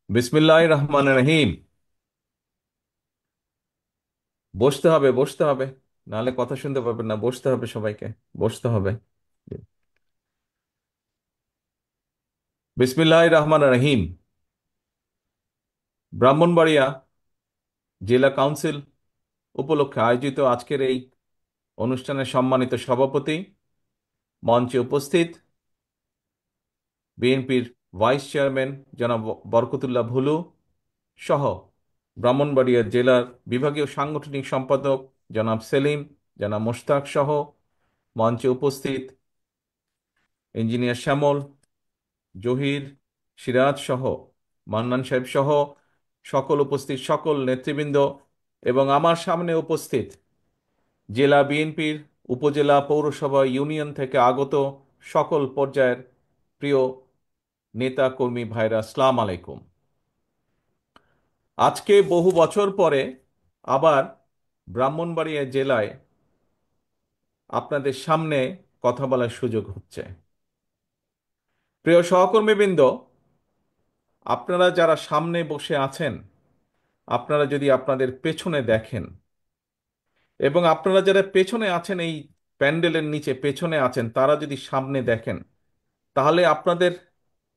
বিসমিল্লাহির রহমানির রহিম। বসতে হবে, বসতে হবে, নাহলে কথা শুনতে পাবেন না। বসতে হবে সবাইকে, বসতে হবে। বিসমিল্লাহির রহমানির রহিম। ব্রাহ্মণবাড়িয়া জেলা কাউন্সিল উপলক্ষে আয়োজিত আজকের এই অনুষ্ঠানের সম্মানিত সভাপতি, মঞ্চে উপস্থিত বিএনপির ভাইস চেয়ারম্যান জনাব বরকতুল্লাহ ভুলু সহ ব্রাহ্মণবাড়িয়া জেলার বিভাগীয় সাংগঠনিক সম্পাদক জনাব সেলিম, জনাব মোশতাক সহ মঞ্চে উপস্থিত ইঞ্জিনিয়ার শ্যামল, জহির, সিরাজ সহ মান্নান সাহেব সহ সকল উপস্থিত সকল নেতৃবৃন্দ এবং আমার সামনে উপস্থিত জেলা বিএনপির উপজেলা পৌরসভা ইউনিয়ন থেকে আগত সকল পর্যায়ের প্রিয় নেতা কর্মী ভাইরা, আসসালামু আলাইকুম। আজকে বহু বছর পরে আবার ব্রাহ্মণবাড়িয়া জেলায় আপনাদের সামনে কথা বলার সুযোগ হচ্ছে। প্রিয় সহকর্মীবৃন্দ, আপনারা যারা সামনে বসে আছেন, আপনারা যদি আপনাদের পেছনে দেখেন এবং আপনারা যারা পেছনে আছেন, এই প্যান্ডেলের নিচে পেছনে আছেন, তারা যদি সামনে দেখেন, তাহলে আপনাদের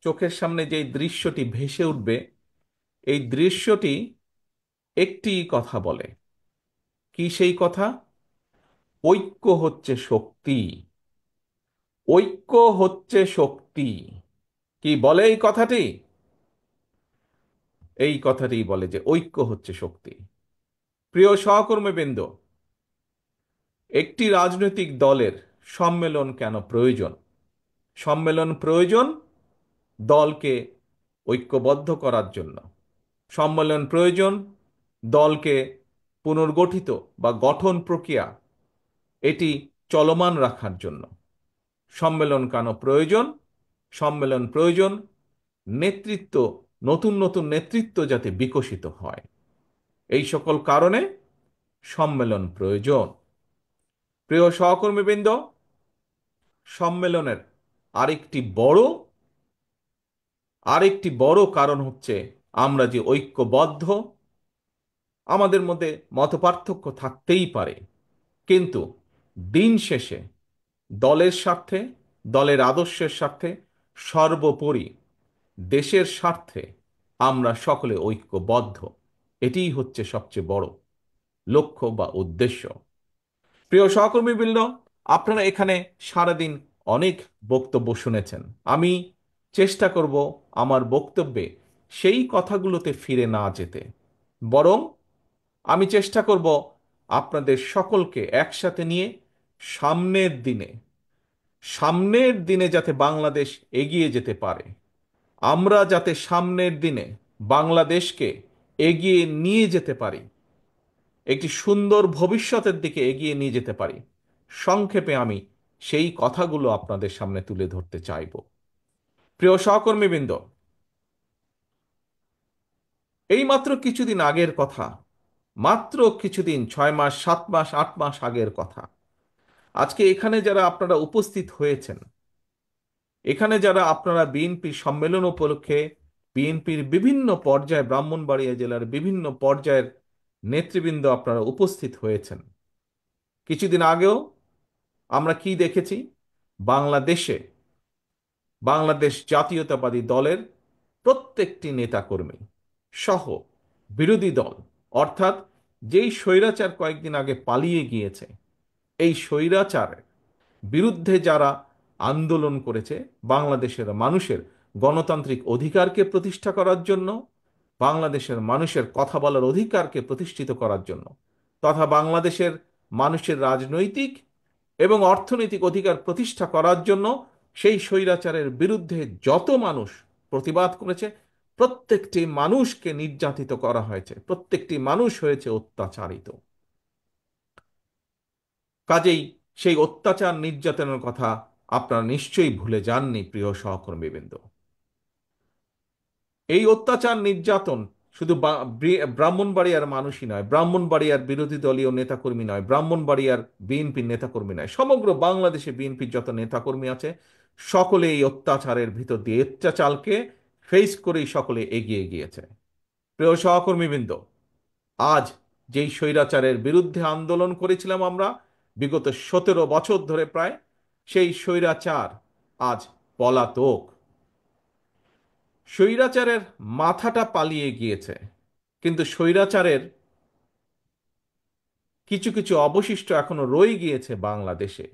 চোখের সামনে যে দৃশ্যটি ভেসে উঠবে, এই দৃশ্যটি একটি কথা বলে। কি সেই কথা? ঐক্য হচ্ছে শক্তি। ঐক্য হচ্ছে শক্তি। কি বলে এই কথাটি? এই কথাটি বলে যে ঐক্য হচ্ছে শক্তি। প্রিয় সহকর্মীবৃন্দ, একটি রাজনৈতিক দলের সম্মেলন কেন প্রয়োজন? সম্মেলন প্রয়োজন দলকে ঐক্যবদ্ধ করার জন্য। সম্মেলন প্রয়োজন দলকে পুনর্গঠিত বা গঠন প্রক্রিয়া এটি চলমান রাখার জন্য। সম্মেলন কেন প্রয়োজন? সম্মেলন প্রয়োজন নেতৃত্ব, নতুন নতুন নেতৃত্ব যাতে বিকশিত হয়, এই সকল কারণে সম্মেলন প্রয়োজন। প্রিয় সহকর্মীবৃন্দ, সম্মেলনের আরেকটি বড় আরেকটি বড় কারণ হচ্ছে আমরা যে ঐক্যবদ্ধ। আমাদের মধ্যে মতপার্থক্য থাকতেই পারে, কিন্তু দিন শেষে দলের স্বার্থে, দলের আদর্শের স্বার্থে, সর্বোপরি দেশের স্বার্থে আমরা সকলে ঐক্যবদ্ধ। এটিই হচ্ছে সবচেয়ে বড় লক্ষ্য বা উদ্দেশ্য। প্রিয় সহকর্মীবৃন্দ, আপনারা এখানে সারাদিন অনেক বক্তব্য শুনেছেন। আমি চেষ্টা করব আমার বক্তব্যে সেই কথাগুলোতে ফিরে না যেতে, বরং আমি চেষ্টা করব আপনাদের সকলকে একসাথে নিয়ে সামনের দিনে সামনের দিনে যাতে বাংলাদেশ এগিয়ে যেতে পারে, আমরা যাতে সামনের দিনে বাংলাদেশকে এগিয়ে নিয়ে যেতে পারি, একটি সুন্দর ভবিষ্যতের দিকে এগিয়ে নিয়ে যেতে পারি। সংক্ষেপে আমি সেই কথাগুলো আপনাদের সামনে তুলে ধরতে চাইব। প্রিয় সহকর্মীবৃন্দ, এই মাত্র কিছুদিন আগের কথা, মাত্র কিছুদিন, 6 মাস, 7 মাস, 8 মাস আগের কথা। আজকে এখানে যারা আপনারা উপস্থিত হয়েছেন, এখানে যারা আপনারা বিএনপি সম্মেলন উপলক্ষে বিএনপির বিভিন্ন পর্যায়ে, ব্রাহ্মণবাড়িয়া জেলার বিভিন্ন পর্যায়ের নেতৃবৃন্দ আপনারা উপস্থিত হয়েছেন, কিছুদিন আগেও আমরা কি দেখেছি? বাংলাদেশে বাংলাদেশ জাতীয়তাবাদী দলের প্রত্যেকটি নেতাকর্মী সহ বিরোধী দল, অর্থাৎ যেই স্বৈরাচার কয়েকদিন আগে পালিয়ে গিয়েছে, এই স্বৈরাচারের বিরুদ্ধে যারা আন্দোলন করেছে, বাংলাদেশের মানুষের গণতান্ত্রিক অধিকারকে প্রতিষ্ঠা করার জন্য, বাংলাদেশের মানুষের কথা বলার অধিকারকে প্রতিষ্ঠিত করার জন্য, তথা বাংলাদেশের মানুষের রাজনৈতিক এবং অর্থনৈতিক অধিকার প্রতিষ্ঠা করার জন্য, সেই স্বৈরাচারের বিরুদ্ধে যত মানুষ প্রতিবাদ করেছে, প্রত্যেকটি মানুষকে নির্যাতিত করা হয়েছে, প্রত্যেকটি মানুষ হয়েছে অত্যাচারিত। কাজেই সেই অত্যাচার নির্যাতনের কথা আপনারা নিশ্চয়ই ভুলে যাননি, প্রিয় সহকর্মীবৃন্দ। এই অত্যাচার নির্যাতন শুধু ব্রাহ্মণবাড়িয়ার মানুষই নয়, ব্রাহ্মণবাড়িয়ার বিরোধী দলীয় নেতাকর্মী নয়, ব্রাহ্মণবাড়িয়ার বিএনপির নেতাকর্মী নয়, সমগ্র বাংলাদেশে বিএনপির যত নেতাকর্মী আছে, সকলে এই অত্যাচারের ভিতর দিয়ে, অত্যাচারকে ফেস করেই সকলে এগিয়ে গিয়েছে। প্রিয় সহকর্মীবৃন্দ, আজ যেই স্বৈরাচারের বিরুদ্ধে আন্দোলন করেছিলাম আমরা বিগত 17 বছর ধরে প্রায়, সেই স্বৈরাচার আজ পলাতক। স্বৈরাচারের মাথাটা পালিয়ে গিয়েছে, কিন্তু স্বৈরাচারের কিছু কিছু অবশিষ্ট এখনো রয়ে গিয়েছে বাংলাদেশে।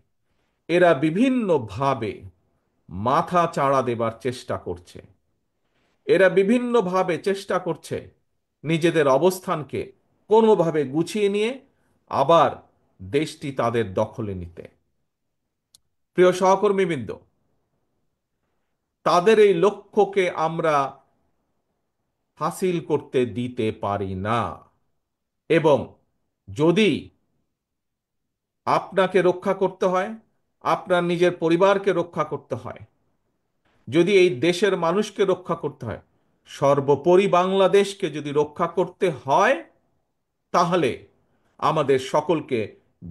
এরা বিভিন্নভাবে মাথা চাড়া দেবার চেষ্টা করছে। এরা বিভিন্নভাবে চেষ্টা করছে নিজেদের অবস্থানকে কোনোভাবে গুছিয়ে নিয়ে আবার দেশটি তাদের দখলে নিতে। প্রিয় সহকর্মীবৃন্দ, তাদের এই লক্ষ্যকে আমরা হাসিল করতে দিতে পারি না। এবং যদি আপনাকে রক্ষা করতে হয়, আপনার নিজের পরিবারকে রক্ষা করতে হয়, যদি এই দেশের মানুষকে রক্ষা করতে হয়, সর্বোপরি বাংলাদেশকে যদি রক্ষা করতে হয়, তাহলে আমাদের সকলকে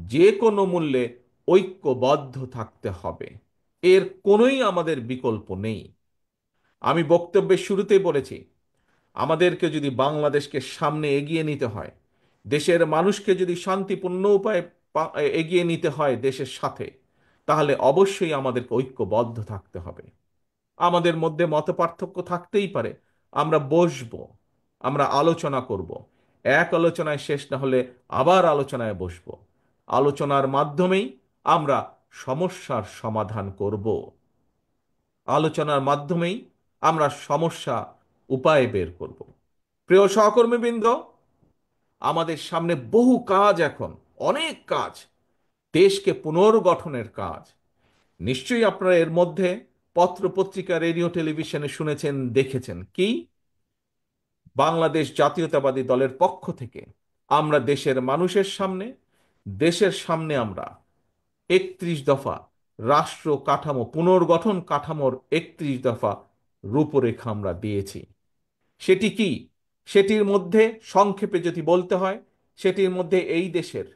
যে কোনো মূল্যে ঐক্যবদ্ধ থাকতে হবে। এর কোনোই আমাদের বিকল্প নেই। আমি বক্তব্যের শুরুতেই বলেছি, আমাদেরকে যদি বাংলাদেশকে সামনে এগিয়ে নিতে হয়, দেশের মানুষকে যদি শান্তিপূর্ণ উপায়ে এগিয়ে নিতে হয় দেশের সাথে, তাহলে অবশ্যই আমাদেরকে ঐক্যবদ্ধ থাকতে হবে। আমাদের মধ্যে মতপার্থক্য থাকতেই পারে, আমরা বসবো, আমরা আলোচনা করব। এক আলোচনায় শেষ না হলে আবার আলোচনায় বসবো। আলোচনার মাধ্যমেই আমরা সমস্যার সমাধান করব। আলোচনার মাধ্যমেই আমরা সমস্যা উপায় বের করব। প্রিয় সহকর্মীবৃন্দ, আমাদের সামনে বহু কাজ, এখন অনেক কাজ, দেশকে পুনর্গঠনের কাজ। নিশ্চয়ই আপনারা এর মধ্যে পত্র পত্রিকা, রেডিও, টেলিভিশনে শুনেছেন, দেখেছেন কি বাংলাদেশ জাতীয়তাবাদী দলের পক্ষ থেকে আমরা দেশের মানুষের সামনে, দেশের সামনে আমরা 31 দফা রাষ্ট্র কাঠামো পুনর্গঠন কাঠামোর 31 দফা রূপরেখা আমরা দিয়েছি। সেটি কি? সেটির মধ্যে সংক্ষেপে যদি বলতে হয়, সেটির মধ্যে এই দেশের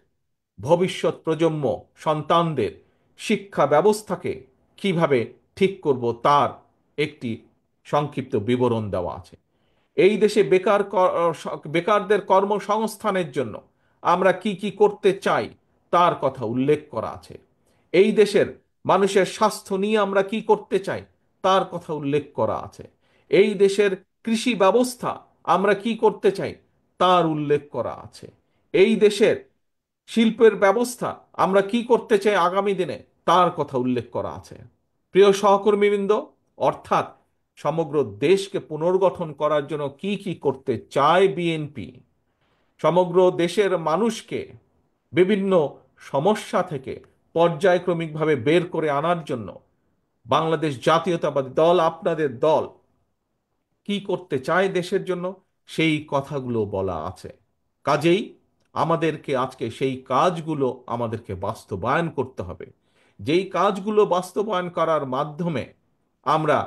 ভবিষ্যৎ প্রজন্ম সন্তানদের শিক্ষা ব্যবস্থাকে কিভাবে ঠিক করব তার একটি সংক্ষিপ্ত বিবরণ দেওয়া আছে। এই দেশে বেকারদের কর্মসংস্থানের জন্য আমরা কি কি করতে চাই তার কথা উল্লেখ করা আছে। এই দেশের মানুষের স্বাস্থ্য নিয়ে আমরা কি করতে চাই তার কথা উল্লেখ করা আছে। এই দেশের কৃষি ব্যবস্থা আমরা কি করতে চাই তার উল্লেখ করা আছে। এই দেশের শিল্পের ব্যবস্থা আমরা কি করতে চাই আগামী দিনে তার কথা উল্লেখ করা আছে। প্রিয় সহকর্মীবৃন্দ, অর্থাৎ সমগ্র দেশকে পুনর্গঠন করার জন্য কি কি করতে চায় বিএনপি, সমগ্র দেশের মানুষকে বিভিন্ন সমস্যা থেকে পর্যায়ক্রমিকভাবে বের করে আনার জন্য বাংলাদেশ জাতীয়তাবাদী দল, আপনাদের দল কি করতে চায় দেশের জন্য সেই কথাগুলো বলা আছে। কাজেই আমাদেরকে আজকে সেই কাজগুলো আমাদেরকে বাস্তবায়ন করতে হবে। যেই কাজগুলো বাস্তবায়ন করার মাধ্যমে আমরা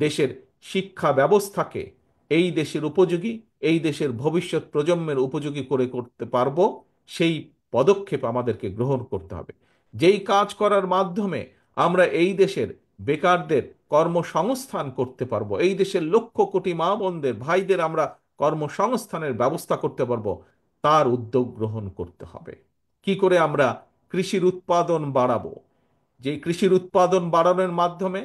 দেশের শিক্ষা ব্যবস্থাকে এই দেশের উপযোগী, এই দেশের ভবিষ্যৎ প্রজন্মের উপযোগী করে করতে পারবো, সেই পদক্ষেপ আমাদেরকে গ্রহণ করতে হবে। যেই কাজ করার মাধ্যমে আমরা এই দেশের বেকারদের কর্মসংস্থান করতে পারবো, এই দেশের লক্ষ কোটি মা বোনদের, ভাইদের আমরা কর্মসংস্থানের ব্যবস্থা করতে পারবো, তার উদ্যোগ গ্রহণ করতে হবে। কি করে আমরা কৃষির উৎপাদন বাড়াবো? যে কৃষির উৎপাদন বাড়ানোর মাধ্যমে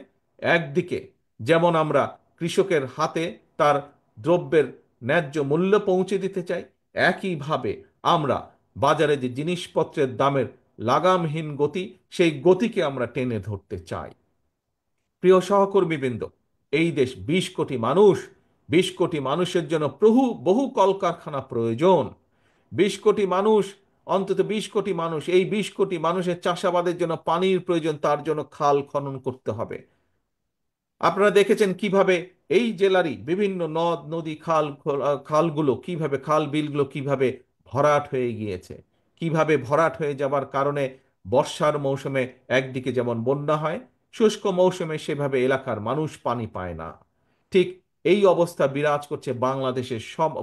একদিকে যেমন আমরা কৃষকের হাতে তার দ্রব্যের ন্যায্য মূল্য পৌঁছে দিতে চাই, একইভাবে আমরা বাজারে যে জিনিসপত্রের দামের লাগামহীন গতি, সেই গতিকে আমরা টেনে ধরতে চাই। প্রিয় সহকর্মীবৃন্দ, এই দেশ 20 কোটি মানুষ, 20 কোটি মানুষের জন্য বহু কলকারখানা প্রয়োজন। 20 কোটি মানুষ, অন্তত 20 কোটি মানুষ, এই 20 কোটি মানুষের চাষাবাদের জন্য পানির প্রয়োজন, তার জন্য খাল খনন করতে হবে। আপনারা দেখেছেন কিভাবে এই জেলারই বিভিন্ন নদ নদী খালগুলো কিভাবে, খাল বিলগুলো কিভাবে ভরাট হয়ে গিয়েছে। কিভাবে ভরাট হয়ে যাবার কারণে বর্ষার মৌসুমে একদিকে যেমন বন্যা হয়, শুষ্ক মৌসুমে সেভাবে এলাকার মানুষ পানি পায় না। ঠিক এই অবস্থা বিরাজ করছে বাংলাদেশের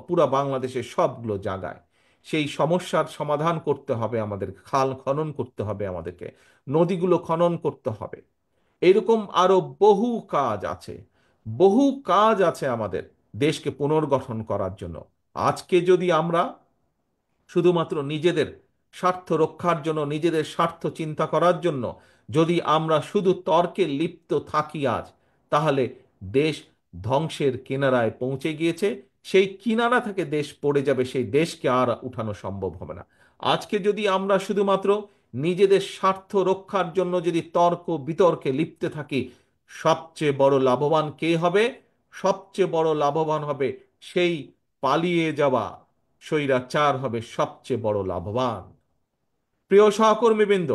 পুরা বাংলাদেশের সবগুলো জায়গায়। সেই সমস্যার সমাধান করতে হবে আমাদের, খাল খনন করতে হবে আমাদেরকে, নদীগুলো খনন করতে হবে। এরকম আরো বহু কাজ আছে। বহু কাজ আছে আমাদের দেশকে পুনর্গঠন করার জন্য। আজকে যদি আমরা শুধুমাত্র নিজেদের স্বার্থ রক্ষার জন্য, নিজেদের স্বার্থ চিন্তা করার জন্য যদি আমরা শুধু তর্কে লিপ্ত থাকি আজ, তাহলে দেশ ধ্বংসের কিনারায় পৌঁছে গিয়েছে। সেই কিনারা থেকে দেশ পড়ে যাবে, সেই দেশকে আর উঠানো সম্ভব হবে না। আজকে যদি আমরা শুধুমাত্র নিজেদের স্বার্থ রক্ষার জন্য যদি তর্ক বিতর্কে লিপ্ত থাকি, সবচেয়ে বড় লাভবান কে হবে? সবচেয়ে বড় লাভবান হবে সেই পালিয়ে যাওয়া স্বৈরাচার, হবে সবচেয়ে বড় লাভবান। প্রিয় সহকর্মীবৃন্দ,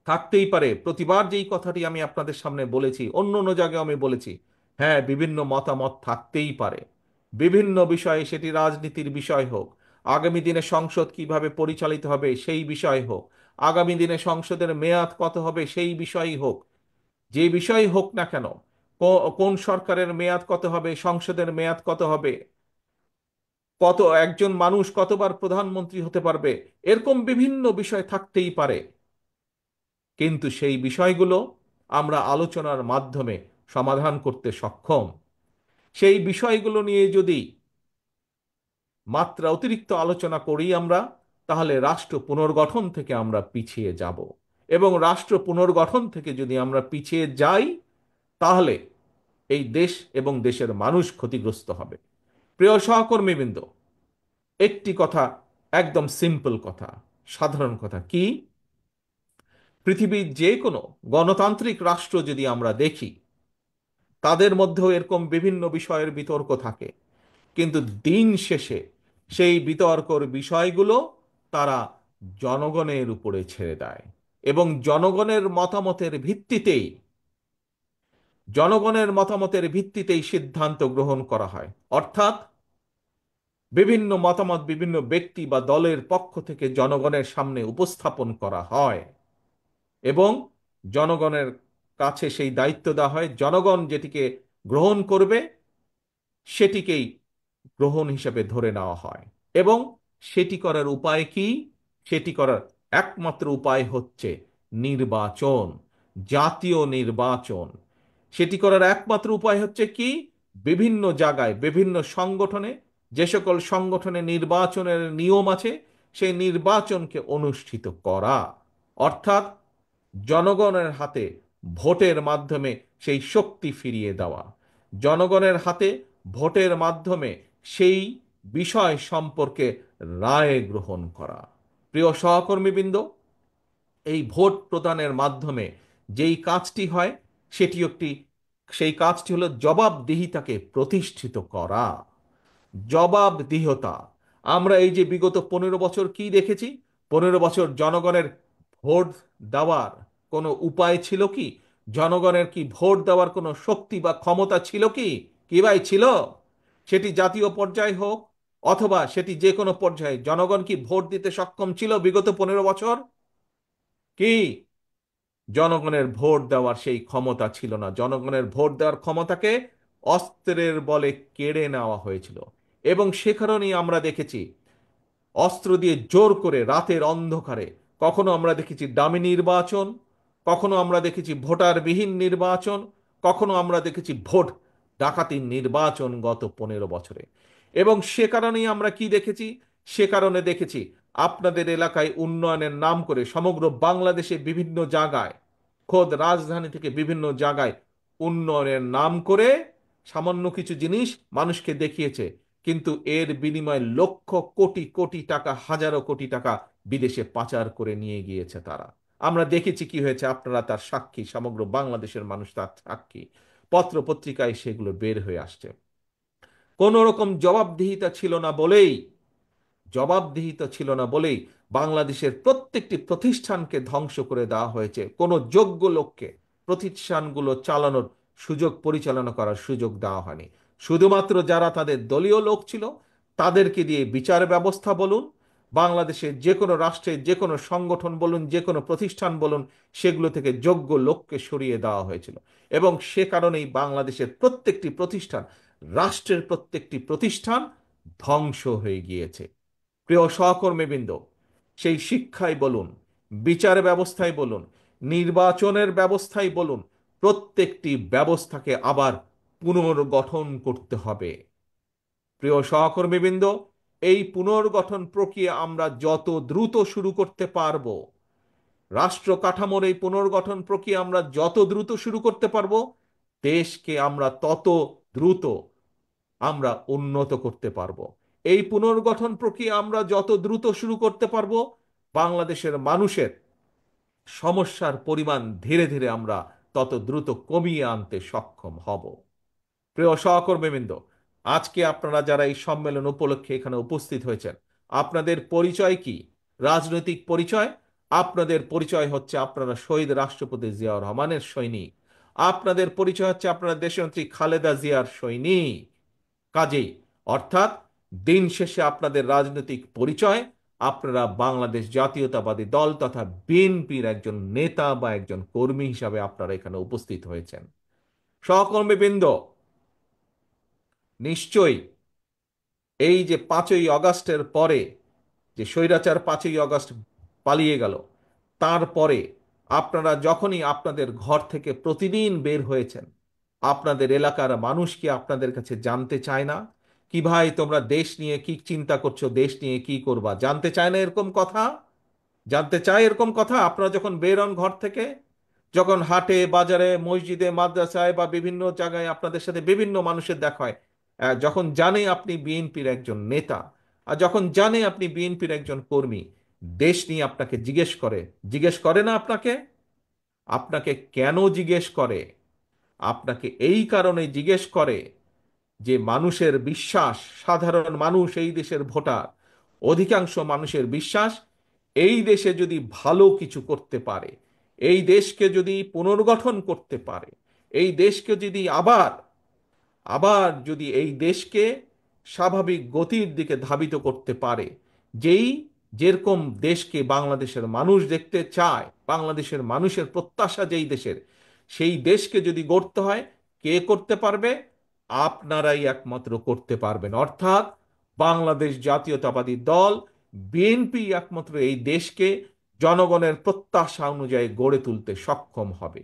থাকতেই পারে প্রতিবার যেই কথাটি আমি আপনাদের সামনে বলেছি, অন্য অন্য জায়গায় আমি বলেছি, হ্যাঁ, বিভিন্ন মতামত থাকতেই পারে বিভিন্ন বিষয়ে, সেটি রাজনীতির বিষয় হোক, আগামী দিনে সংসদ কিভাবে পরিচালিত হবে সেই বিষয় হোক, আগামী দিনে সংসদের মেয়াদ কত হবে সেই বিষয়ই হোক, যে বিষয় হোক না কেন, কোন সরকারের মেয়াদ কত হবে, সংসদের মেয়াদ কত হবে, কত একজন মানুষ কতবার প্রধানমন্ত্রী হতে পারবে, এরকম বিভিন্ন বিষয় থাকতেই পারে। কিন্তু সেই বিষয়গুলো আমরা আলোচনার মাধ্যমে সমাধান করতে সক্ষম। সেই বিষয়গুলো নিয়ে যদি মাত্রা অতিরিক্ত আলোচনা করি আমরা, তাহলে রাষ্ট্র পুনর্গঠন থেকে আমরা পিছিয়ে যাব। এবং রাষ্ট্র পুনর্গঠন থেকে যদি আমরা পিছিয়ে যাই, তাহলে এই দেশ এবং দেশের মানুষ ক্ষতিগ্রস্ত হবে। প্রিয় সহকর্মীবৃন্দ, একটি কথা, একদম সিম্পল কথা, সাধারণ কথা, কি পৃথিবীর যে কোনো গণতান্ত্রিক রাষ্ট্র যদি আমরা দেখি, তাদের মধ্যেও এরকম বিভিন্ন বিষয়ের বিতর্ক থাকে, কিন্তু দিন শেষে সেই বিতর্কর বিষয়গুলো তারা জনগণের উপরে ছেড়ে দেয়, এবং জনগণের মতামতের ভিত্তিতেই সিদ্ধান্ত গ্রহণ করা হয়। অর্থাৎ বিভিন্ন মতামত বিভিন্ন ব্যক্তি বা দলের পক্ষ থেকে জনগণের সামনে উপস্থাপন করা হয়, এবং জনগণের কাছে সেই দায়িত্ব দেওয়া হয়, জনগণ যেটিকে গ্রহণ করবে সেটিকেই গ্রহণ হিসেবে ধরে নেওয়া হয়। এবং সেটি করার উপায় কি? সেটি করার একমাত্র উপায় হচ্ছে নির্বাচন, জাতীয় নির্বাচন। সেটি করার একমাত্র উপায় হচ্ছে কি? বিভিন্ন জায়গায় বিভিন্ন সংগঠনে, যে সকল সংগঠনে নির্বাচনের নিয়ম আছে, সেই নির্বাচনকে অনুষ্ঠিত করা। অর্থাৎ জনগণের হাতে ভোটের মাধ্যমে সেই শক্তি ফিরিয়ে দেওয়া, জনগণের হাতে ভোটের মাধ্যমে সেই বিষয় সম্পর্কে রায় গ্রহণ করা। প্রিয় সহকর্মীবৃন্দ, এই ভোট প্রদানের মাধ্যমে যেই কাজটি হয়, সেটি একটি সেই কাজটি হলো জবাবদিহিতাকে প্রতিষ্ঠিত করা। জবাবদিহিতা। আমরা এই যে বিগত 15 বছর কি দেখেছি? 15 বছর জনগণের ভোট দেওয়ার কোনো উপায় ছিল কি? জনগণের কি ভোট দেওয়ার কোনো শক্তি বা ক্ষমতা ছিল কি? কি ভাই ছিল? সেটি জাতীয় পর্যায়ে হোক অথবা সেটি যে কোনো পর্যায়ে, জনগণ কি ভোট দিতে সক্ষম ছিল বিগত 15 বছর? কি জনগণের ভোট দেওয়ার সেই ক্ষমতা ছিল না। জনগণের ভোট দেওয়ার ক্ষমতাকে অস্ত্রের বলে কেড়ে নেওয়া হয়েছিল। এবং সে কারণেই আমরা দেখেছি অস্ত্র দিয়ে জোর করে রাতের অন্ধকারে, কখনো আমরা দেখেছি ডামি নির্বাচন, কখনো আমরা দেখেছি ভোটারবিহীন নির্বাচন, কখনো আমরা দেখেছি ভোট ডাকাতির নির্বাচন গত 15 বছরে। এবং সে কারণেই আমরা কি দেখেছি? সে কারণে দেখেছি আপনাদের এলাকায় উন্নয়নের নাম করে সমগ্র বাংলাদেশে বিভিন্ন জায়গায়, খোদ রাজধানী থেকে বিভিন্ন জায়গায় উন্নয়নের নাম করে সামান্য কিছু জিনিস মানুষকে দেখিয়েছে, কিন্তু এর বিনিময়ে লক্ষ কোটি কোটি টাকা, হাজারো কোটি টাকা বিদেশে পাচার করে নিয়ে গিয়েছে তারা। আমরা দেখেছি কি হয়েছে, আপনারা তার সাক্ষী, সমগ্র বাংলাদেশের মানুষ তার সাক্ষী। পত্র পত্রিকায় সেগুলো বের হয়ে আসছে। কোন রকম জবাবদিহিতা ছিল না বলেই বাংলাদেশের প্রত্যেকটি প্রতিষ্ঠানকে ধ্বংস করে দেওয়া হয়েছে। কোনো যোগ্য লোককে প্রতিষ্ঠানগুলো চালানোর সুযোগ, পরিচালনা করার সুযোগ দেওয়া হয়নি। শুধুমাত্র যারা তাদের দলীয় লোক ছিল, তাদেরকে দিয়ে বিচার ব্যবস্থা বলুন, বাংলাদেশের যে কোনো রাষ্ট্রের যে কোনো সংগঠন বলুন, যে কোনো প্রতিষ্ঠান বলুন, সেগুলো থেকে যোগ্য লোককে সরিয়ে দেওয়া হয়েছিল। এবং সে কারণেই বাংলাদেশের প্রত্যেকটি প্রতিষ্ঠান, রাষ্ট্রের প্রত্যেকটি প্রতিষ্ঠান ধ্বংস হয়ে গিয়েছে। প্রিয় সহকর্মীবৃন্দ, সেই শিক্ষাই বলুন, বিচার ব্যবস্থায় বলুন, নির্বাচনের ব্যবস্থায় বলুন, প্রত্যেকটি ব্যবস্থাকে আবার পুনর্গঠন করতে হবে। প্রিয় সহকর্মীবৃন্দ, এই পুনর্গঠন প্রক্রিয়া আমরা যত দ্রুত শুরু করতে পারবো, রাষ্ট্র কাঠামোর এই পুনর্গঠন প্রক্রিয়া আমরা যত দ্রুত শুরু করতে পারবো, দেশকে আমরা তত দ্রুত আমরা উন্নত করতে পারবো। এই পুনর্গঠন প্রক্রিয়া আমরা যত দ্রুত শুরু করতে পারবো, বাংলাদেশের মানুষের সমস্যার পরিমাণ ধীরে ধীরে আমরা তত দ্রুত কমিয়ে আনতে সক্ষম হব। প্রিয় সহকর্মীবৃন্দ, আজকে আপনারা যারা এই সম্মেলন উপলক্ষে এখানে উপস্থিত হয়েছেন, আপনাদের পরিচয় কি? রাজনৈতিক পরিচয়? আপনাদের পরিচয় হচ্ছে আপনারা শহীদ রাষ্ট্রপতি জিয়াউর রহমানের সৈনিক। আপনাদের পরিচয় হচ্ছে আপনারা দেশনেত্রী খালেদা জিয়ার সৈনিক। কাজেই অর্থাৎ দিন শেষে আপনাদের রাজনৈতিক পরিচয় আপনারা বাংলাদেশ জাতীয়তাবাদী দল তথা বিএনপির একজন নেতা বা একজন কর্মী হিসাবে আপনারা এখানে উপস্থিত হয়েছেন। সহকর্মীবৃন্দ, নিশ্চয়ই এই যে 5ই আগস্টের পরে যে স্বৈরাচার 5ই আগস্ট পালিয়ে গেল, তারপরে আপনারা যখনই আপনাদের ঘর থেকে প্রতিদিন বের হয়েছেন, আপনাদের এলাকার মানুষ কি আপনাদের কাছে জানতে চায় না কি ভাই তোমরা দেশ নিয়ে কি চিন্তা করছো, দেশ নিয়ে কি করবা? জানতে চায় না এরকম কথা? জানতে চায় এরকম কথা? আপনারা যখন বের হন ঘর থেকে, যখন হাটে বাজারে মসজিদে মাদ্রাসায় বা বিভিন্ন জায়গায় আপনাদের সাথে বিভিন্ন মানুষের দেখা হয়, যখন জানে আপনি বিএনপির একজন নেতা, আর যখন জানে আপনি বিএনপির একজন কর্মী, দেশ নিয়ে আপনাকে জিজ্ঞেস করে না আপনাকে? আপনাকে কেন জিজ্ঞেস করে? আপনাকে এই কারণে জিজ্ঞেস করে যে মানুষের বিশ্বাস, সাধারণ মানুষ এই দেশের ভোটার, অধিকাংশ মানুষের বিশ্বাস এই দেশে যদি ভালো কিছু করতে পারে, এই দেশকে যদি পুনর্গঠন করতে পারে, এই দেশকে যদি আবার আবার যদি এই দেশকে স্বাভাবিক গতির দিকে ধাবিত করতে পারে, যেই যেরকম দেশকে বাংলাদেশের মানুষ দেখতে চায়, বাংলাদেশের মানুষের প্রত্যাশা যেই দেশের, সেই দেশকে যদি গড়তে হয়, কে করতে পারবে? আপনারাই একমাত্র করতে পারবেন। অর্থাৎ বাংলাদেশ জাতীয়তাবাদী দল বিএনপি একমাত্র এই দেশকে জনগণের প্রত্যাশা অনুযায়ী গড়ে তুলতে সক্ষম হবে।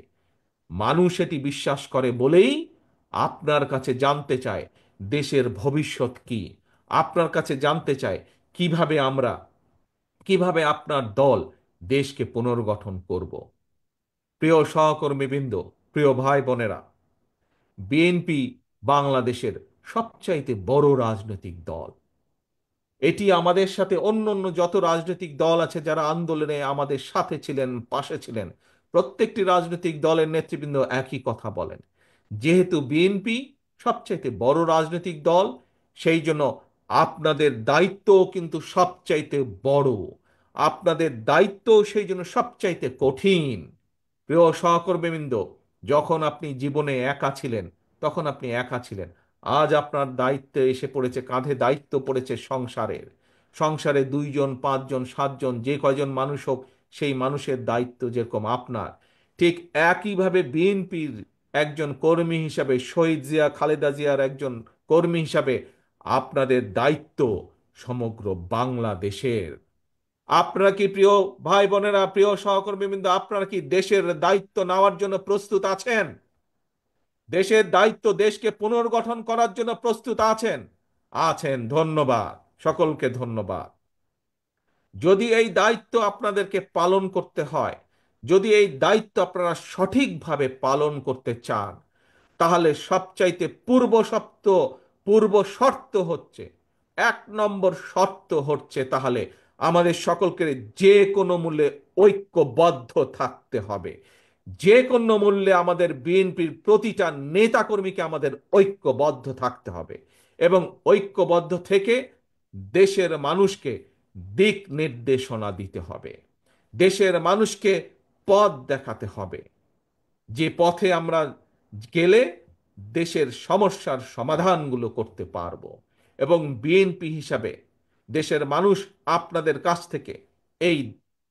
মানুষ এটি বিশ্বাস করে বলেই আপনার কাছে জানতে চায় দেশের ভবিষ্যৎ কি। আপনার কাছে জানতে চায় কিভাবে আপনার দল দেশকে পুনর্গঠন করব। প্রিয় সহকর্মীবৃন্দ, প্রিয় ভাই বোনেরা, বিএনপি বাংলাদেশের সবচাইতে বড় রাজনৈতিক দল। এটি আমাদের সাথে অন্য অন্য যত রাজনৈতিক দল আছে যারা আন্দোলনে আমাদের সাথে ছিলেন, পাশে ছিলেন, প্রত্যেকটি রাজনৈতিক দলের নেতৃবৃন্দ একই কথা বলেন। যেহেতু বিএনপি সবচাইতে বড় রাজনৈতিক দল, সেই জন্য আপনাদের দায়িত্ব কিন্তু সবচাইতে বড়। আপনাদের দায়িত্ব সেই জন্য সবচাইতে কঠিন। প্রিয় সহকর্মীবৃন্দ, যখন আপনি জীবনে একা ছিলেন, তখন আপনি একা ছিলেন। আজ আপনার দায়িত্বে এসে পড়েছে, কাঁধে দায়িত্ব পড়েছে সংসারের। সংসারে 2 জন 5 জন 7 জন যে কয়জন মানুষ হোক, সেই মানুষের দায়িত্ব যেরকম আপনার, ঠিক একইভাবে বিএনপির একজন কর্মী হিসাবে, শহীদ জিয়া খালেদা জিয়ার একজন কর্মী হিসাবে আপনাদের দায়িত্ব সমগ্র বাংলাদেশের। আপনারা কি, প্রিয় ভাই বোনেরা, প্রিয় সহকর্মীবৃন্দ, আপনারা কি দেশের দায়িত্ব নেওয়ার জন্য প্রস্তুত আছেন? দেশের দায়িত্ব, দেশকে পুনর্গঠন করার জন্য প্রস্তুত আছেন? আছেন, ধন্যবাদ। সকলকে ধন্যবাদ। যদি এই দায়িত্ব আপনাদেরকে পালন করতে হয়, যদি এই দায়িত্ব আপনারা সঠিকভাবে পালন করতে চান, তাহলে সবচাইতে পূর্ব শর্ত হচ্ছে, 1 নম্বর শর্ত হচ্ছে, তাহলে আমাদের সকলকে যে কোনো মূল্যে ঐক্যবদ্ধ থাকতে হবে। যে কোনো মূল্যে আমাদের বিএনপির প্রতিটা নেতাকর্মীকে আমাদের ঐক্যবদ্ধ থাকতে হবে এবং ঐক্যবদ্ধ থেকে দেশের মানুষকে দিক নির্দেশনা দিতে হবে, দেশের মানুষকে পথ দেখাতে হবে, যে পথে আমরা গেলে দেশের সমস্যার সমাধানগুলো করতে পারবো। এবং বিএনপি হিসাবে দেশের মানুষ আপনাদের কাছ থেকে এই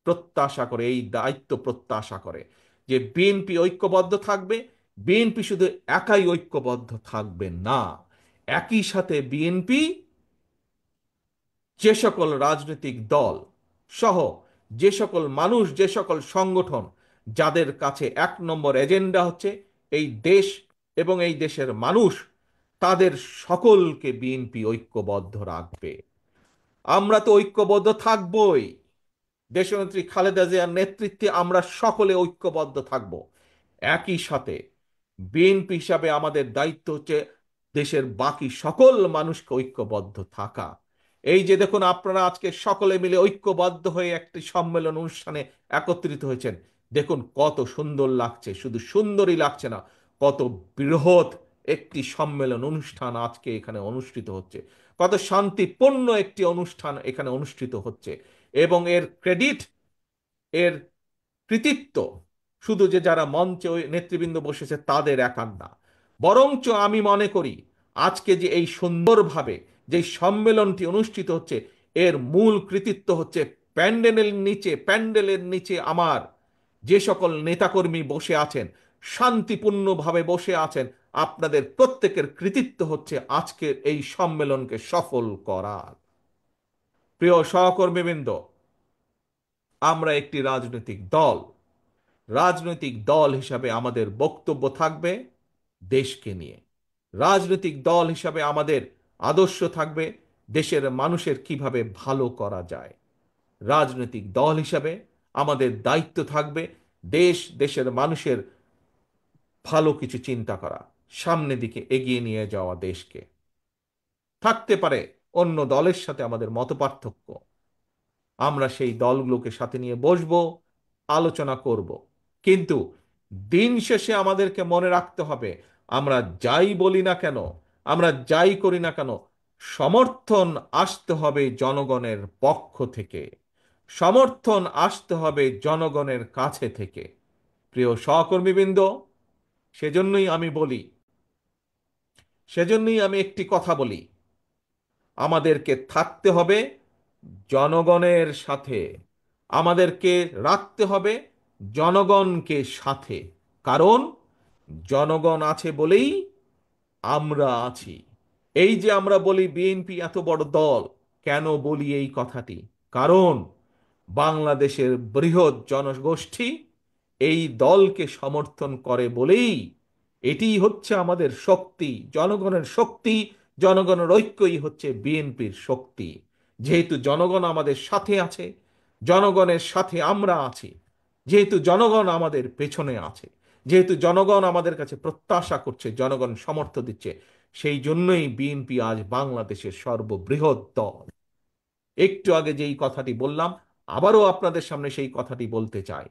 প্রত্যাশা করে, এই দায়িত্ব প্রত্যাশা করে যে বিএনপি ঐক্যবদ্ধ থাকবে। বিএনপি শুধু একাই ঐক্যবদ্ধ থাকবে না, একই সাথে বিএনপি যে সকল রাজনৈতিক দল সহ যে সকল মানুষ, যে সকল সংগঠন যাদের কাছে 1 নম্বর এজেন্ডা হচ্ছে এই দেশ এবং এই দেশের মানুষ, তাদের সকলকে বিএনপি ঐক্যবদ্ধ রাখবে। আমরা তো ঐক্যবদ্ধ থাকবই। দেশনেত্রী খালেদা জিয়ার নেতৃত্বে আমরা সকলে ঐক্যবদ্ধ থাকব। একই সাথে বিএনপি হিসাবে আমাদের দায়িত্ব হচ্ছে দেশের বাকি সকল মানুষকে ঐক্যবদ্ধ থাকা। এই যে দেখুন, আপনারা আজকে সকলে মিলে ঐক্যবদ্ধ হয়ে একটি সম্মেলন অনুষ্ঠানে একত্রিত হয়েছেন। দেখুন কত সুন্দর লাগছে, শুধু সুন্দরই লাগছে না, কত বৃহৎ একটি সম্মেলন অনুষ্ঠান আজকে এখানে অনুষ্ঠিত হচ্ছে। কত শান্তিপূর্ণ একটি অনুষ্ঠান এখানে অনুষ্ঠিত হচ্ছে। এবং এর ক্রেডিট, এর কৃতিত্ব শুধু যে যারা মঞ্চে ওই নেতৃবৃন্দ বসেছে তাদের একার না, বরঞ্চ আমি মনে করি আজকে যে এই সুন্দরভাবে যে সম্মেলনটি অনুষ্ঠিত হচ্ছে, এর মূল কৃতিত্ব হচ্ছে প্যান্ডেলের নিচে আমার যে সকল নেতাকর্মী বসে আছেন, শান্তিপূর্ণভাবে বসে আছেন, আপনাদের প্রত্যেকের কৃতিত্ব হচ্ছে আজকের এই সম্মেলনকে সফল করার। প্রিয় সহকর্মীবৃন্দ, আমরা একটি রাজনৈতিক দল। রাজনৈতিক দল হিসাবে আমাদের বক্তব্য থাকবে দেশকে নিয়ে। রাজনৈতিক দল হিসাবে আমাদের আদর্শ থাকবে দেশের মানুষের কিভাবে ভালো করা যায়। রাজনৈতিক দল হিসাবে আমাদের দায়িত্ব থাকবে দেশের মানুষের ভালো কিছু চিন্তা করা, সামনের দিকে এগিয়ে নিয়ে যাওয়া দেশকে। থাকতে পারে অন্য দলের সাথে আমাদের মতপার্থক্য, আমরা সেই দলগুলোকে সাথে নিয়ে বসবো, আলোচনা করব। কিন্তু দিন শেষে আমাদেরকে মনে রাখতে হবে, আমরা যাই বলি না কেন, আমরা যাই করি না কেন, সমর্থন আসতে হবে জনগণের পক্ষ থেকে। সমর্থন আসতে হবে জনগণের কাছে থেকে। প্রিয় সহকর্মীবৃন্দ, সেজন্যই আমি বলি, সেজন্যই আমি একটি কথা বলি, আমাদেরকে থাকতে হবে জনগণের সাথে, আমাদেরকে রাখতে হবে জনগণকে সাথে। কারণ জনগণ আছে বলেই আমরা আছি। এই যে আমরা বলি বিএনপি এত বড় দল, কেন বলি এই কথাটি? কারণ বাংলাদেশের বৃহৎ জনগোষ্ঠী এই দলকে সমর্থন করে বলেই এটিই হচ্ছে আমাদের শক্তি, জনগণের শক্তি। জনগণের ঐক্যই হচ্ছে বিএনপির শক্তি। যেহেতু জনগণ আমাদের সাথে আছে, জনগণের সাথে আমরা আছি, যেহেতু জনগণ আমাদের পেছনে আছে, যেহেতু জনগণ আমাদের কাছে প্রত্যাশা করছে, জনগণ সমর্থন দিচ্ছে, সেই জন্যই বিএনপি আজ বাংলাদেশের সর্ববৃহৎ দল। একটু আগে যেই কথাটি বললাম, আবারও আপনাদের সামনে সেই কথাটি বলতে চাই।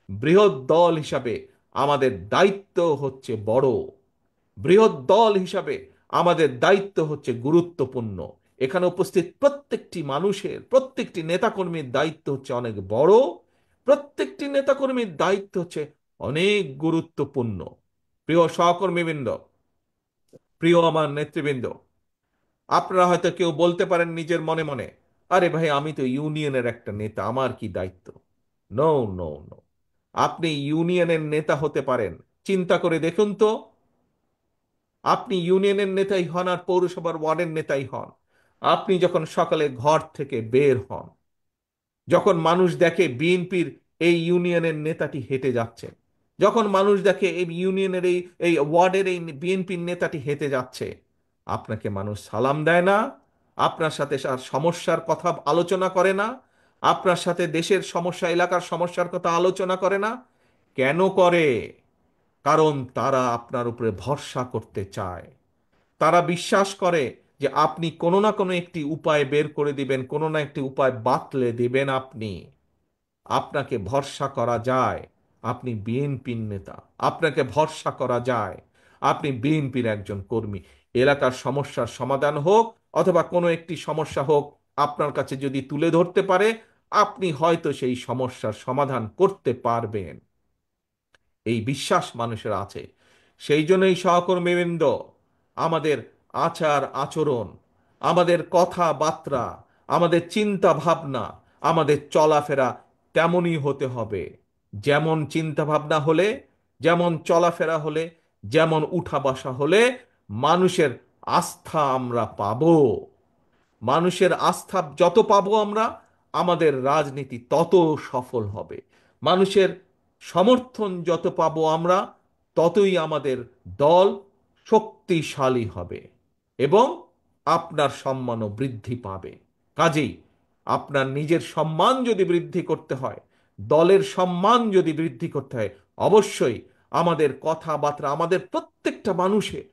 বৃহৎ দল হিসাবে আমাদের দায়িত্ব হচ্ছে বড়। বৃহৎ দল হিসাবে আমাদের দায়িত্ব হচ্ছে গুরুত্বপূর্ণ। এখানে উপস্থিত প্রত্যেকটি মানুষের, প্রত্যেকটি নেতাকর্মীর দায়িত্ব হচ্ছে অনেক বড়। প্রত্যেকটি নেতাকর্মীর দায়িত্ব হচ্ছে অনেক গুরুত্বপূর্ণ। প্রিয় সহকর্মীবৃন্দ, প্রিয় আমার নেতৃবৃন্দ, আপনারা হয়তো কেউ বলতে পারেন নিজের মনে মনে, আরে ভাই আমি তো ইউনিয়নের একটা নেতা, আমার কি দায়িত্ব? No, no, no. আপনি ইউনিয়নের নেতা হতে পারেন, চিন্তা করে দেখুন তো, আপনি ইউনিয়নের নেতাই হন আর পৌরসভার ওয়ার্ডের নেতাই হন, আপনি যখন সকালে ঘর থেকে বের হন, যখন মানুষ দেখে বিএনপির এই ইউনিয়নের নেতাটি হেঁটে যাচ্ছে, যখন মানুষ দেখে এই ইউনিয়নের এই এই ওয়ার্ডের এই বিএনপির নেতাটি হেঁটে যাচ্ছে, আপনাকে মানুষ সালাম দেয় না? আপনার সাথে তার সমস্যার কথা আলোচনা করে না? আপনার সাথে দেশের সমস্যা, এলাকার সমস্যার কথা আলোচনা করে না? কেন করে? কারণ তারা আপনার উপরে ভরসা করতে চায়। তারা বিশ্বাস করে যে আপনি কোনো না কোনো একটি উপায় বের করে দিবেন, কোনো না একটি উপায় বাতলে দিবেন আপনি। আপনাকে ভরসা করা যায়, আপনি বিএনপির নেতা। আপনাকে ভরসা করা যায়, আপনি বিএনপির একজন কর্মী। এলাকার সমস্যার সমাধান হোক অথবা কোনো একটি সমস্যা হোক, আপনার কাছে যদি তুলে ধরতে পারে, আপনি হয়তো সেই সমস্যার সমাধান করতে পারবেন। এই বিশ্বাস মানুষের আছে। সেই জন্যই সহকর্মীবৃন্দ, আমাদের আচার আচরণ, আমাদের কথাবার্তা, আমাদের চিন্তা ভাবনা, আমাদের চলাফেরা তেমনই হতে হবে। যেমন চিন্তা ভাবনা হলে, যেমন চলাফেরা হলে, যেমন উঠা বসা হলে মানুষের আস্থা আমরা পাবো। মানুষের আস্থা যত পাবো আমরা, আমাদের রাজনীতি তত সফল হবে। মানুষের সমর্থন যত পাবো আমরা, ততই আমাদের দল শক্তিশালী হবে এবং আপনার সম্মানও বৃদ্ধি পাবে। কাজেই আপনার নিজের সম্মান যদি বৃদ্ধি করতে হয়, দলের সম্মান যদি বৃদ্ধি করতে হয়, অবশ্যই আমাদের কথাবার্তা, আমাদের প্রত্যেকটা মানুষের,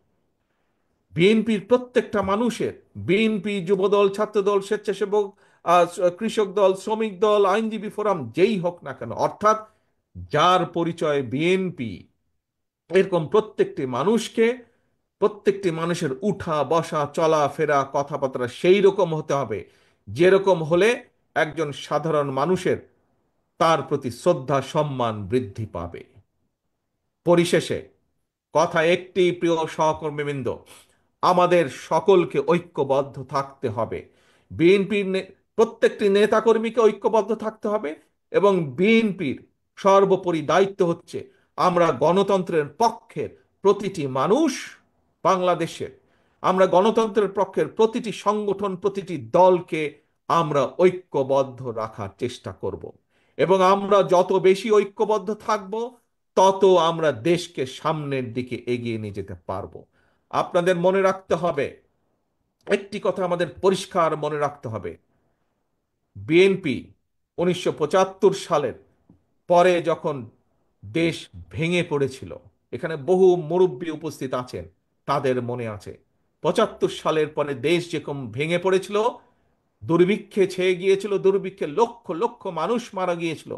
বিএনপির প্রত্যেকটা মানুষের, বিএনপি, যুবদল, ছাত্রদল, স্বেচ্ছাসেবক, কৃষক দল, শ্রমিক দল, আইনজীবী ফোরাম, যেই হোক না কেন, অর্থাৎ যার পরিচয় বিএনপি, এরকম প্রত্যেকটি মানুষকে, প্রত্যেকটি মানুষের উঠা বসা চলাফেরা কথাবার্তা সেই রকম হতে হবে, যেরকম হলে একজন সাধারণ মানুষের তার প্রতি শ্রদ্ধা সম্মান বৃদ্ধি পাবে। পরিশেষে কথা একটি, প্রিয় সহকর্মীবৃন্দ, আমাদের সকলকে ঐক্যবদ্ধ থাকতে হবে। বিএনপির প্রত্যেকটি নেতাকর্মীকে ঐক্যবদ্ধ থাকতে হবে এবং বিএনপির সর্বোপরি দায়িত্ব হচ্ছে আমরা গণতন্ত্রের পক্ষের প্রতিটি মানুষ বাংলাদেশের, আমরা গণতন্ত্রের পক্ষের প্রতিটি সংগঠন, প্রতিটি দলকে আমরা ঐক্যবদ্ধ রাখার চেষ্টা করব এবং আমরা যত বেশি ঐক্যবদ্ধ থাকব, তত আমরা দেশকে সামনের দিকে এগিয়ে নিয়ে যেতে পারবো। আপনাদের মনে রাখতে হবে, একটি কথা আমাদের পরিষ্কার মনে রাখতে হবে, বিএনপি 1975 সালের পরে যখন দেশ ভেঙে পড়েছিল, এখানে বহু মুরব্বী উপস্থিত আছেন, তাদের মনে আছে 75 সালের পরে দেশ যেরকম ভেঙে পড়েছিল, দুর্ভিক্ষে ছেয়ে গিয়েছিল, দুর্ভিক্ষে লক্ষ লক্ষ মানুষ মারা গিয়েছিল।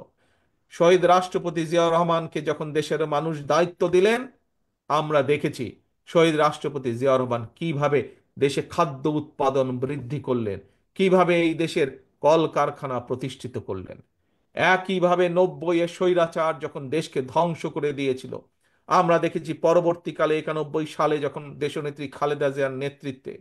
শহীদ রাষ্ট্রপতি জিয়াউর রহমানকে যখন দেশের মানুষ দায়িত্ব দিলেন, আমরা দেখেছি শহীদ রাষ্ট্রপতি জিয়াউর রহমান কিভাবে দেশে খাদ্য উৎপাদন বৃদ্ধি করলেন, কিভাবে এই দেশের কলকারখানা প্রতিষ্ঠিত করলেন। একইভাবে 90-এ স্বৈরাচার যখন দেশকে ধ্বংস করে দিয়েছিল, আমরা দেখেছি পরবর্তীকালে 91 সালে যখন দেশনেত্রী খালেদা জিয়ার নেতৃত্বে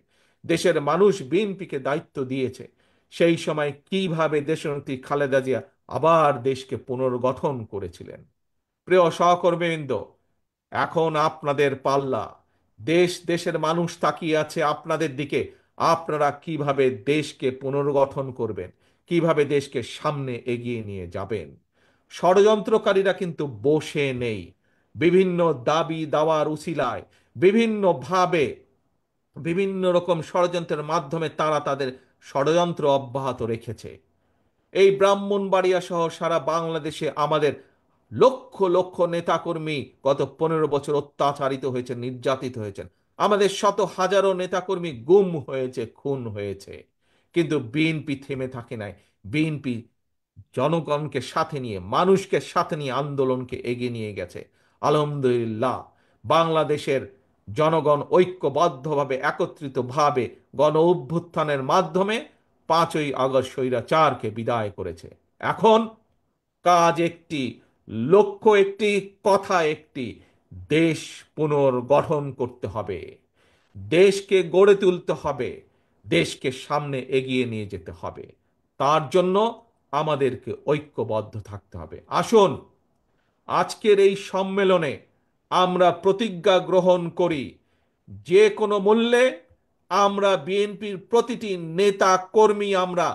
দেশের মানুষ বিএনপিকে দায়িত্ব দিয়েছে, সেই সময় কিভাবে দেশনেত্রী খালেদা জিয়া আবার দেশকে পুনর্গঠন করেছিলেন। প্রিয় সহকর্মীবৃন্দ, এখন আপনাদের পাল্লা। দেশ, দেশের মানুষ তাকিয়ে আছে আপনাদের দিকে। আপনারা কিভাবে দেশকে পুনর্গঠন করবেন, কিভাবে দেশকে সামনে এগিয়ে নিয়ে যাবেন। ষড়যন্ত্রকারীরা কিন্তু বসে নেই। বিভিন্ন দাবি দাওয়ার উছিলায়, বিভিন্নভাবে, বিভিন্ন রকম ষড়যন্ত্রের মাধ্যমে তারা তাদের ষড়যন্ত্র অব্যাহত রেখেছে। এই ব্রাহ্মণবাড়িয়া সহ সারা বাংলাদেশে আমাদের লক্ষ লক্ষ নেতাকর্মী গত 15 বছর অত্যাচারিত হয়েছে, নির্যাতিত হয়েছেন। আমাদের শত হাজারো নেতাকর্মী গুম হয়েছে, খুন হয়েছে। কিন্তু বিএনপি থেমে থাকে নাই। বিএনপি জনগণকে সাথে নিয়ে, মানুষকে সাথে নিয়ে আন্দোলনকে এগিয়ে নিয়ে গেছে। আলহামদুলিল্লাহ, বাংলাদেশের জনগণ ঐক্যবদ্ধভাবে, একত্রিতভাবে গণ অভ্যুত্থানের মাধ্যমে 5ই আগস্ট স্বৈরাচারকে বিদায় করেছে। এখন কাজ একটি, লক্ষ্য একটি, কথা একটি, দেশ পুনর্গঠন করতে হবে, দেশকে গড়ে তুলতে হবে, দেশকে সামনে এগিয়ে নিয়ে যেতে হবে। তার জন্য আমাদেরকে ঐক্যবদ্ধ থাকতে হবে। আসুন আজকের এই সম্মেলনে আমরা প্রতিজ্ঞা গ্রহণ করি, যে কোনো মূল্যে আমরা বিএনপির প্রতিটি নেতা কর্মী আমরা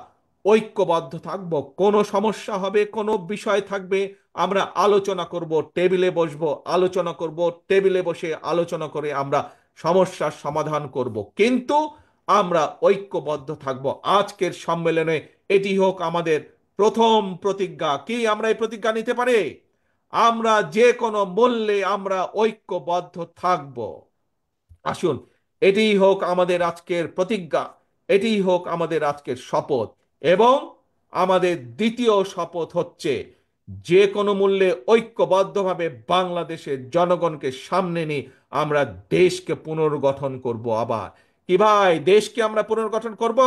ঐক্যবদ্ধ থাকব। কোনো সমস্যা হবে, কোনো বিষয় থাকবে, আমরা আলোচনা করব, টেবিলে বসবো, আলোচনা করব, টেবিলে বসে আলোচনা করে আমরা সমস্যার সমাধান করব, কিন্তু আমরা ঐক্যবদ্ধ থাকব। আজকের সম্মেলনে এটি হোক আমাদের প্রথম প্রতিজ্ঞা। কি আমরা এই প্রতিজ্ঞা নিতে পারি? আমরা যে কোনো মূল্যে আমরা ঐক্যবদ্ধ থাকব। আসুন, এটিই হোক আমাদের আজকের প্রতিজ্ঞা, এটিই হোক আমাদের আজকের শপথ। এবং আমাদের দ্বিতীয় শপথ হচ্ছে, যে কোনো মূল্যে ঐক্যবদ্ধভাবে বাংলাদেশের জনগণকে সামনে নিয়ে আমরা দেশকে পুনর্গঠন করব। আবার কি ভাই, দেশকে আমরা পুনর্গঠন করব?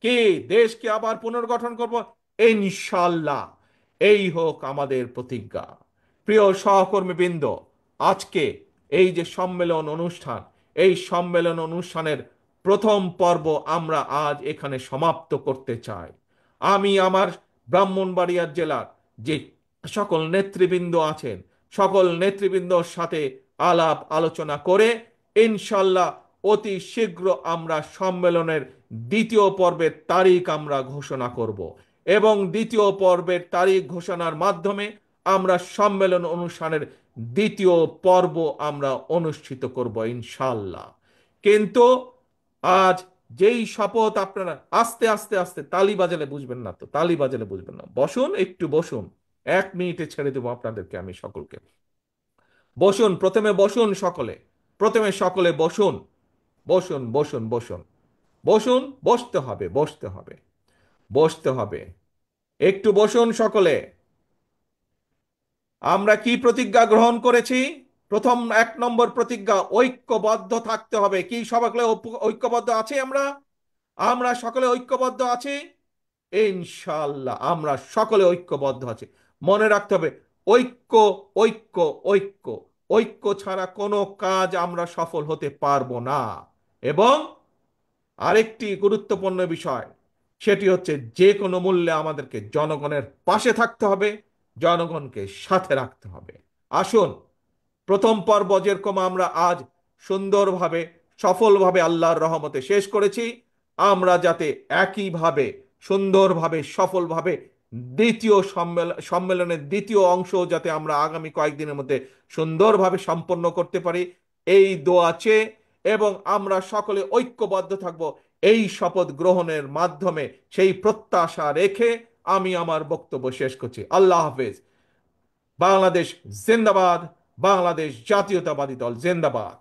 কি দেশকে আবার পুনর্গঠন করব? ইনশাল্লাহ, এই হোক আমাদের প্রতিজ্ঞা। প্রিয় সহকর্মীবৃন্দ, আজকে এই যে সম্মেলন অনুষ্ঠান, এই সম্মেলন অনুষ্ঠানের প্রথম পর্ব আমরা আজ এখানে সমাপ্ত করতে চাই। আমি আমার ব্রাহ্মণবাড়িয়া জেলার যে সকল নেতৃবৃন্দ আছেন, সকল নেতৃবৃন্দর সাথে আলাপ আলোচনা করে ইনশাল্লাহ অতি শীঘ্র আমরা সম্মেলনের দ্বিতীয় পর্বের তারিখ আমরা ঘোষণা করব এবং দ্বিতীয় পর্বের তারিখ ঘোষণার মাধ্যমে আমরা সম্মেলন অনুষ্ঠানের দ্বিতীয় পর্ব আমরা অনুষ্ঠিত করব ইনশাল্লাহ। কিন্তু আজ যেই শপথ আপনারা, আস্তে আস্তে আস্তে, তালি বাজালে বুঝবেন না তো, তালি বাজালে বুঝবেন না, বসুন, একটু বসুন। 1 মিনিটে ছেড়ে দেবো আপনাদেরকে আমি সকলকে। বসুন, প্রথমে বসুন সকলে, প্রথমে সকলে বসুন, বসুন বসুন বসুন বসুন। বসতে হবে, বসতে হবে, বসতে হবে। একটু বসুন সকলে। আমরা কি প্রতিজ্ঞা গ্রহণ করেছি? প্রথম 1 নম্বর প্রতিজ্ঞা, ঐক্যবদ্ধ থাকতে হবে। কি সকলে ঐক্যবদ্ধ আছি আমরা? আমরা সকলে ঐক্যবদ্ধ আছি ইনশাআল্লাহ, আমরা সকলে ঐক্যবদ্ধ আছি। মনে রাখতে হবে, ঐক্য, ঐক্য, ঐক্য। ঐক্য ছাড়া কোনো কাজ আমরা সফল হতে পারবো না। এবং আরেকটি গুরুত্বপূর্ণ বিষয়, সেটি হচ্ছে যে কোনো মূল্যে আমাদেরকে জনগণের পাশে থাকতে হবে, জনগণকে সাথে রাখতে হবে। আসুন, প্রথম পর্ব যেরকম আমরা আজ সুন্দরভাবে, সফলভাবে আল্লাহর রহমতে শেষ করেছি, আমরা যাতে একইভাবে সুন্দরভাবে, সফলভাবে দ্বিতীয় সম্মেলনের দ্বিতীয় অংশ যাতে আমরা আগামী কয়েকদিনের মধ্যে সুন্দরভাবে সম্পন্ন করতে পারি, এই দোয়া চেয়ে এবং আমরা সকলে ঐক্যবদ্ধ থাকব এই শপথ গ্রহণের মাধ্যমে, সেই প্রত্যাশা রেখে আমি আমার বক্তব্য শেষ করছি। আল্লাহ হাফেজ। বাংলাদেশ জিন্দাবাদ। বাংলাদেশ জাতীয়তাবাদী দল জিন্দাবাদ।